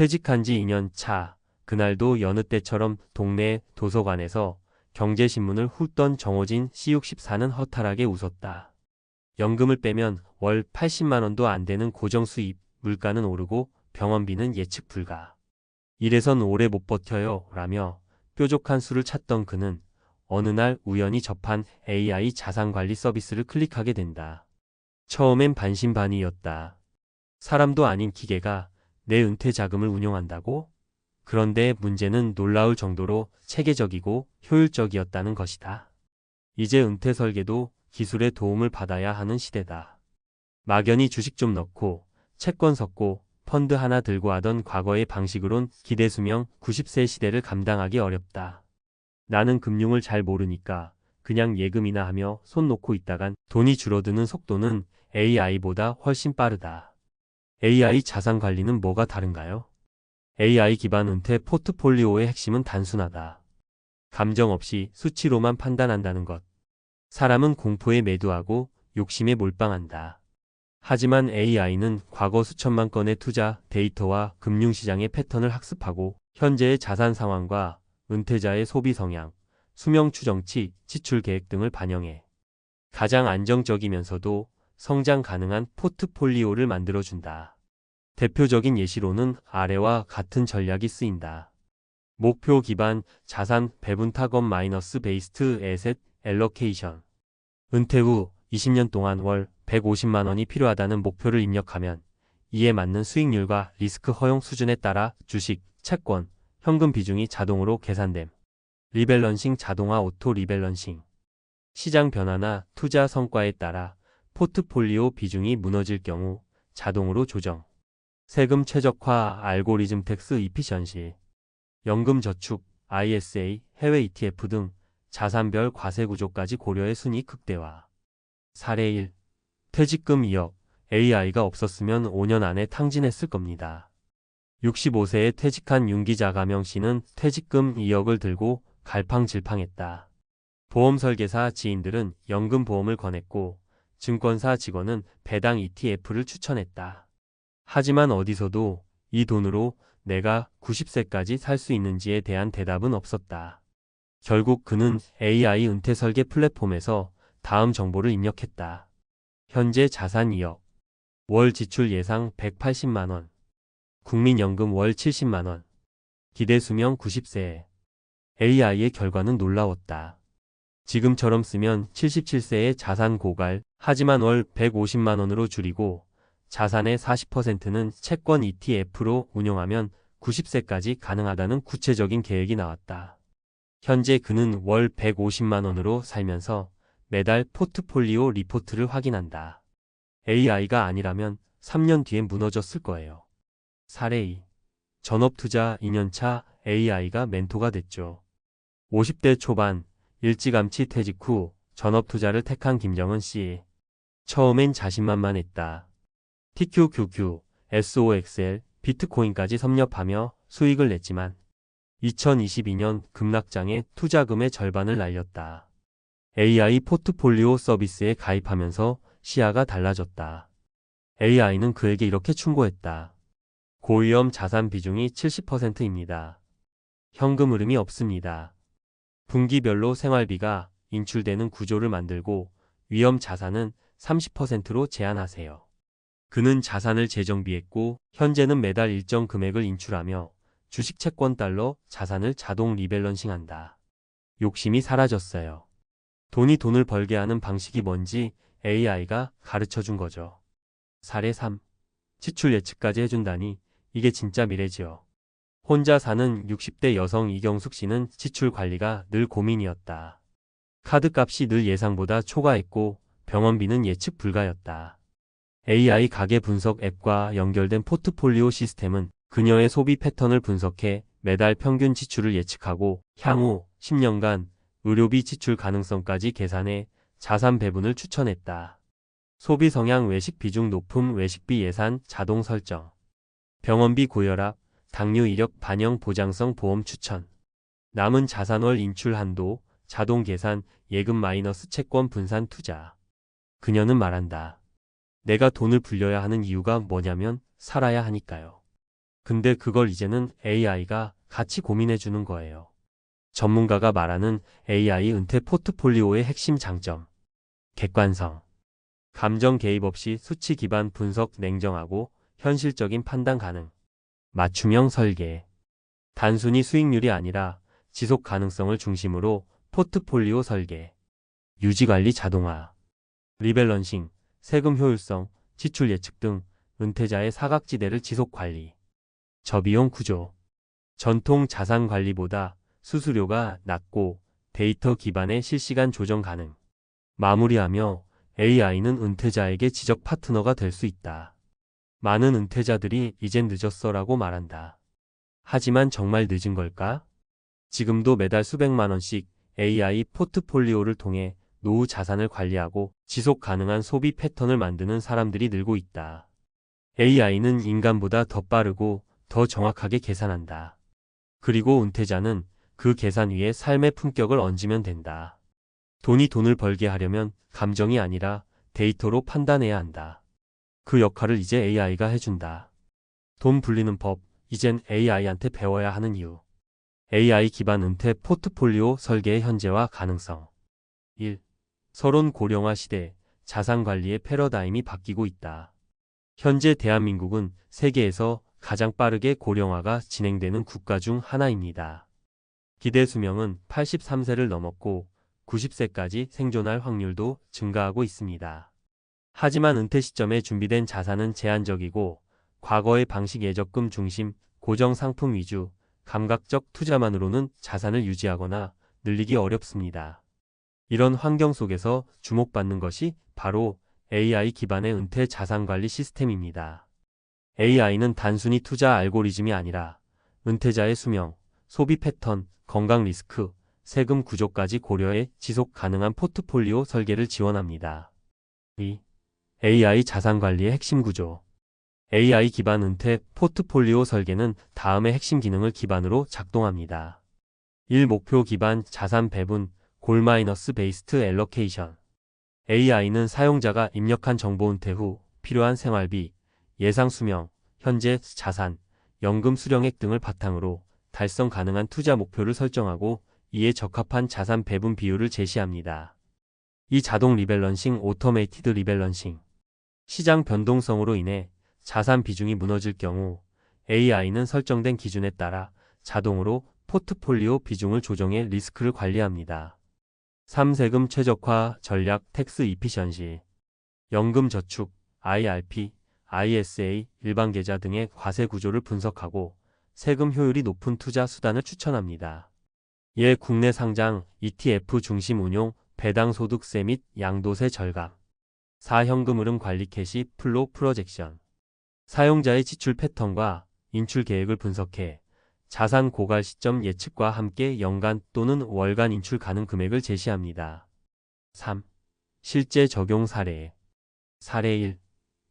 퇴직한 지 2년 차, 그날도 여느 때처럼 동네 도서관에서 경제신문을 훑던 정호진 C64는 허탈하게 웃었다. 연금을 빼면 월 80만 원도 안 되는 고정수입, 물가는 오르고 병원비는 예측 불가. 이래선 오래 못 버텨요 라며 뾰족한 수를 찾던 그는 어느 날 우연히 접한 AI 자산관리 서비스를 클릭하게 된다. 처음엔 반신반의였다. 사람도 아닌 기계가 내 은퇴 자금을 운용한다고? 그런데 문제는 놀라울 정도로 체계적이고 효율적이었다는 것이다. 이제 은퇴 설계도 기술의 도움을 받아야 하는 시대다. 막연히 주식 좀 넣고 채권 섞고 펀드 하나 들고 하던 과거의 방식으론 기대수명 90세 시대를 감당하기 어렵다. 나는 금융을 잘 모르니까 그냥 예금이나 하며 손 놓고 있다간 돈이 줄어드는 속도는 AI보다 훨씬 빠르다. AI 자산 관리는 뭐가 다른가요? AI 기반 은퇴 포트폴리오의 핵심은 단순하다. 감정 없이 수치로만 판단한다는 것. 사람은 공포에 매도하고 욕심에 몰빵한다. 하지만 AI는 과거 수천만 건의 투자 데이터와 금융시장의 패턴을 학습하고 현재의 자산 상황과 은퇴자의 소비 성향, 수명 추정치, 지출 계획 등을 반영해 가장 안정적이면서도 성장 가능한 포트폴리오를 만들어준다. 대표적인 예시로는 아래와 같은 전략이 쓰인다. 목표 기반 자산 배분 타건 마이너스 베이스트 에셋 엘로케이션. 은퇴 후 20년 동안 월 150만 원이 필요하다는 목표를 입력하면 이에 맞는 수익률과 리스크 허용 수준에 따라 주식, 채권, 현금 비중이 자동으로 계산됨. 리밸런싱 자동화 오토 리밸런싱. 시장 변화나 투자 성과에 따라 포트폴리오 비중이 무너질 경우 자동으로 조정. 세금 최적화 알고리즘 텍스 이피션시. 연금 저축, ISA, 해외 ETF 등 자산별 과세 구조까지 고려해 순이익 극대화. 사례 1. 퇴직금 2억. AI가 없었으면 5년 안에 탕진했을 겁니다. 65세에 퇴직한 윤기자 가명 씨는 퇴직금 2억을 들고 갈팡질팡했다. 보험 설계사 지인들은 연금 보험을 권했고 증권사 직원은 배당 ETF를 추천했다. 하지만 어디서도 이 돈으로 내가 90세까지 살 수 있는지에 대한 대답은 없었다. 결국 그는 AI 은퇴 설계 플랫폼에서 다음 정보를 입력했다. 현재 자산 2억. 월 지출 예상 180만 원. 국민연금 월 70만 원. 기대 수명 90세. AI의 결과는 놀라웠다. 지금처럼 쓰면 77세의 자산 고갈, 하지만 월 150만 원으로 줄이고 자산의 40%는 채권 ETF로 운용하면 90세까지 가능하다는 구체적인 계획이 나왔다. 현재 그는 월 150만 원으로 살면서 매달 포트폴리오 리포트를 확인한다. AI가 아니라면 3년 뒤엔 무너졌을 거예요. 사례 2. 전업투자 2년차 AI가 멘토가 됐죠. 50대 초반 일찌감치 퇴직 후 전업투자를 택한 김정은 씨. 처음엔 자신만만했다. TQQQ, SOXL, 비트코인까지 섭렵하며 수익을 냈지만 2022년 급락장에 투자금의 절반을 날렸다. AI 포트폴리오 서비스에 가입하면서 시야가 달라졌다. AI는 그에게 이렇게 충고했다. 고위험 자산 비중이 70%입니다. 현금 흐름이 없습니다. 분기별로 생활비가 인출되는 구조를 만들고 위험 자산은 30%로 제한하세요. 그는 자산을 재정비했고 현재는 매달 일정 금액을 인출하며 주식 채권 달러 자산을 자동 리밸런싱한다. 욕심이 사라졌어요. 돈을 벌게 하는 방식이 뭔지 AI가 가르쳐준 거죠. 사례 3. 지출 예측까지 해준다니 이게 진짜 미래지요. 혼자 사는 60대 여성 이경숙 씨는 지출 관리가 늘 고민이었다. 카드값이 늘 예상보다 초과했고 병원비는 예측 불가였다. AI 가계 분석 앱과 연결된 포트폴리오 시스템은 그녀의 소비 패턴을 분석해 매달 평균 지출을 예측하고 향후 10년간 의료비 지출 가능성까지 계산해 자산 배분을 추천했다. 소비 성향 외식 비중 높음 외식비 예산 자동 설정. 병원비 고혈압, 당뇨 이력 반영 보장성 보험 추천. 남은 자산월 인출 한도, 자동 계산, 예금 마이너스 채권 분산 투자. 그녀는 말한다. 내가 돈을 불려야 하는 이유가 뭐냐면 살아야 하니까요. 근데 그걸 이제는 AI가 같이 고민해 주는 거예요. 전문가가 말하는 AI 은퇴 포트폴리오의 핵심 장점. 객관성. 감정 개입 없이 수치 기반 분석 냉정하고 현실적인 판단 가능. 맞춤형 설계. 단순히 수익률이 아니라 지속 가능성을 중심으로 포트폴리오 설계. 유지관리 자동화. 리밸런싱, 세금 효율성, 지출 예측 등 은퇴자의 사각지대를 지속 관리. 저비용 구조. 전통 자산 관리보다 수수료가 낮고 데이터 기반의 실시간 조정 가능. 마무리하며 AI는 은퇴자에게 지적 파트너가 될 수 있다. 많은 은퇴자들이 이젠 늦었어라고 말한다. 하지만 정말 늦은 걸까? 지금도 매달 수백만 원씩 AI 포트폴리오를 통해 노후 자산을 관리하고 지속 가능한 소비 패턴을 만드는 사람들이 늘고 있다. AI는 인간보다 더 빠르고 더 정확하게 계산한다. 그리고 은퇴자는 그 계산 위에 삶의 품격을 얹으면 된다. 돈이 돈을 벌게 하려면 감정이 아니라 데이터로 판단해야 한다. 그 역할을 이제 AI가 해준다. 돈 불리는 법, 이젠 AI한테 배워야 하는 이유. AI 기반 은퇴 포트폴리오 설계의 현재와 가능성. 1. 서론 고령화 시대, 자산 관리의 패러다임이 바뀌고 있다. 현재 대한민국은 세계에서 가장 빠르게 고령화가 진행되는 국가 중 하나입니다. 기대 수명은 83세를 넘었고 90세까지 생존할 확률도 증가하고 있습니다. 하지만 은퇴 시점에 준비된 자산은 제한적이고 과거의 방식 예적금 중심, 고정 상품 위주, 감각적 투자만으로는 자산을 유지하거나 늘리기 어렵습니다. 이런 환경 속에서 주목받는 것이 바로 AI 기반의 은퇴 자산 관리 시스템입니다. AI는 단순히 투자 알고리즘이 아니라 은퇴자의 수명, 소비 패턴, 건강 리스크, 세금 구조까지 고려해 지속 가능한 포트폴리오 설계를 지원합니다. 2. AI 자산 관리의 핵심 구조. AI 기반 은퇴 포트폴리오 설계는 다음의 핵심 기능을 기반으로 작동합니다. 1. 목표 기반 자산 배분, 골-베이스트 앨러케이션. AI는 사용자가 입력한 정보 은퇴 후 필요한 생활비, 예상 수명, 현재 자산, 연금 수령액 등을 바탕으로 달성 가능한 투자 목표를 설정하고 이에 적합한 자산 배분 비율을 제시합니다. 이 자동 리밸런싱 오토메이티드 리밸런싱. 시장 변동성으로 인해 자산 비중이 무너질 경우 AI는 설정된 기준에 따라 자동으로 포트폴리오 비중을 조정해 리스크를 관리합니다. 3. 세금 최적화 전략 텍스 이피션시. 연금 저축, IRP, ISA, 일반 계좌 등의 과세 구조를 분석하고 세금 효율이 높은 투자 수단을 추천합니다. 예 국내 상장, ETF 중심 운용, 배당 소득세 및 양도세 절감. 4. 현금 흐름 관리 캐시 플로 프로젝션. 사용자의 지출 패턴과 인출 계획을 분석해 자산 고갈 시점 예측과 함께 연간 또는 월간 인출 가능 금액을 제시합니다. 3. 실제 적용 사례. 사례 1.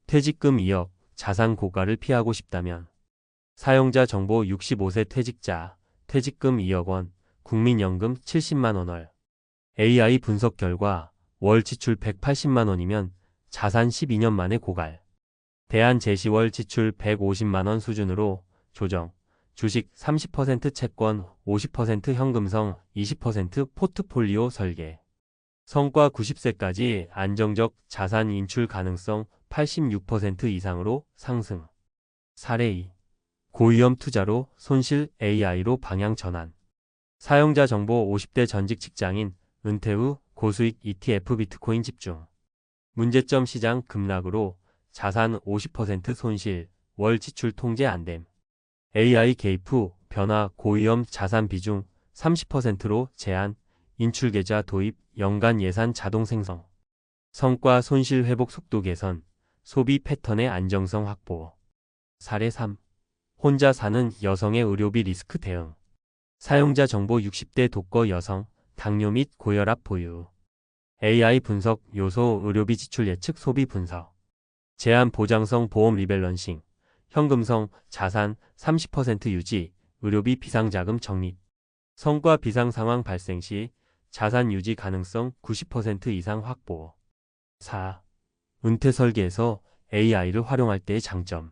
퇴직금 2억, 자산 고갈을 피하고 싶다면. 사용자 정보 65세 퇴직자, 퇴직금 2억 원, 국민연금 70만 원월. AI 분석 결과 월 지출 180만 원이면 자산 12년 만에 고갈. 대안 제시 월 지출 150만 원 수준으로 조정. 주식 30% 채권, 50% 현금성, 20% 포트폴리오 설계. 성과 90세까지 안정적 자산 인출 가능성 86% 이상으로 상승. 사례 2. 고위험 투자로 손실 AI로 방향 전환. 사용자 정보 50대 전직 직장인, 은퇴 후 고수익 ETF 비트코인 집중. 문제점 시장 급락으로 자산 50% 손실, 월 지출 통제 안됨. AI 개입 후 변화 고위험 자산 비중 30%로 제한, 인출 계좌 도입, 연간 예산 자동 생성. 성과 손실 회복 속도 개선, 소비 패턴의 안정성 확보. 사례 3. 혼자 사는 여성의 의료비 리스크 대응. 사용자 정보 60대 독거 여성, 당뇨 및 고혈압 보유. AI 분석 요소 의료비 지출 예측 소비 분석. 제한 보장성 보험 리밸런싱. 현금성 자산 30% 유지, 의료비 비상자금 적립. 성과 비상 상황 발생 시 자산 유지 가능성 90% 이상 확보. 4. 은퇴 설계에서 AI를 활용할 때의 장점.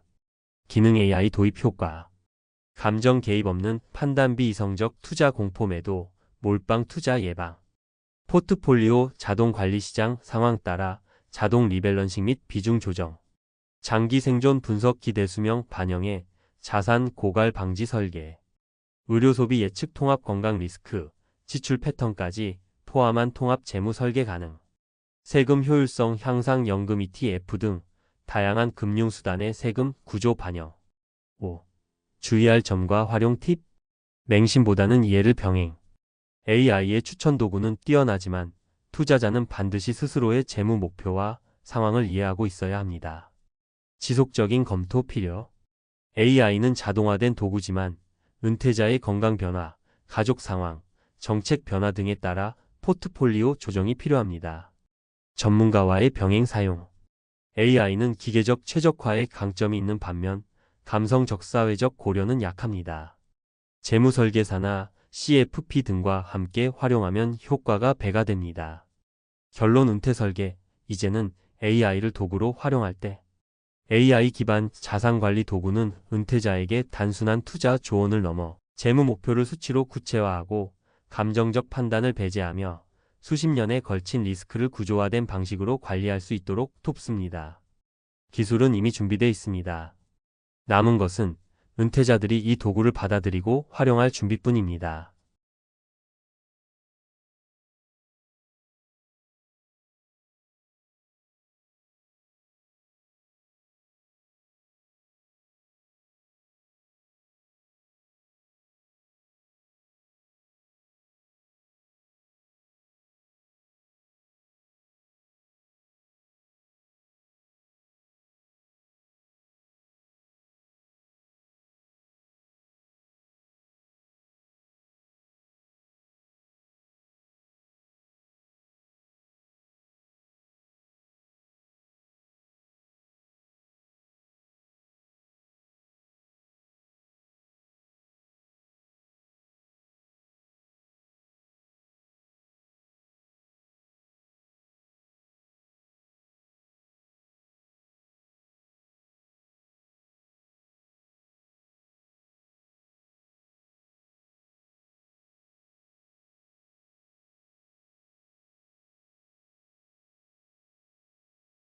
기능 AI 도입 효과. 감정 개입 없는 판단비 이성적 투자 공포 매도, 몰빵 투자 예방. 포트폴리오 자동 관리 시장 상황 따라 자동 리밸런싱 및 비중 조정. 장기 생존 분석 기대 수명 반영해 자산 고갈 방지 설계. 의료 소비 예측 통합 건강 리스크, 지출 패턴까지 포함한 통합 재무 설계 가능. 세금 효율성 향상 연금 ETF 등 다양한 금융수단의 세금 구조 반영. 5. 주의할 점과 활용 팁. 맹신보다는 이해를 병행. AI의 추천 도구는 뛰어나지만 투자자는 반드시 스스로의 재무 목표와 상황을 이해하고 있어야 합니다. 지속적인 검토 필요. AI는 자동화된 도구지만 은퇴자의 건강 변화, 가족 상황, 정책 변화 등에 따라 포트폴리오 조정이 필요합니다. 전문가와의 병행 사용. AI는 기계적 최적화에 강점이 있는 반면 감성적 사회적 고려는 약합니다. 재무설계사나 CFP 등과 함께 활용하면 효과가 배가 됩니다. 결론 은퇴 설계. 이제는 AI를 도구로 활용할 때 AI 기반 자산관리 도구는 은퇴자에게 단순한 투자 조언을 넘어 재무 목표를 수치로 구체화하고 감정적 판단을 배제하며 수십 년에 걸친 리스크를 구조화된 방식으로 관리할 수 있도록 돕습니다. 기술은 이미 준비되어 있습니다. 남은 것은 은퇴자들이 이 도구를 받아들이고 활용할 준비뿐입니다.